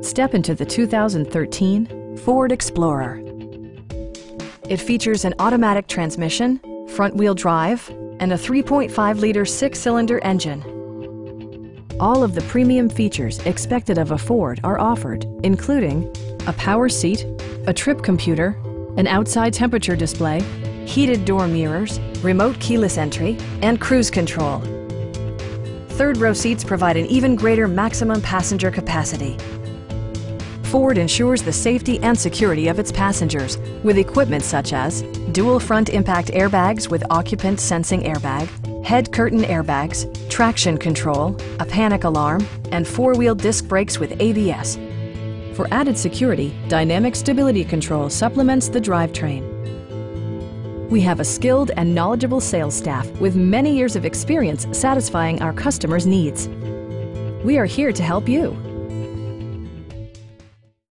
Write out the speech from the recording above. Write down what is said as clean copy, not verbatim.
Step into the 2013 Ford Explorer. It features an automatic transmission, front-wheel drive, and a 3.5-liter six-cylinder engine. All of the premium features expected of a Ford are offered, including a power seat, a trip computer, an outside temperature display, heated door mirrors, remote keyless entry, and cruise control. Third-row seats provide an even greater maximum passenger capacity. Ford ensures the safety and security of its passengers with equipment such as dual front impact airbags with occupant sensing airbag, head curtain airbags, traction control, a panic alarm, and four-wheel disc brakes with ABS. For added security, dynamic stability control supplements the drivetrain. We have a skilled and knowledgeable sales staff with many years of experience satisfying our customers' needs. We are here to help you.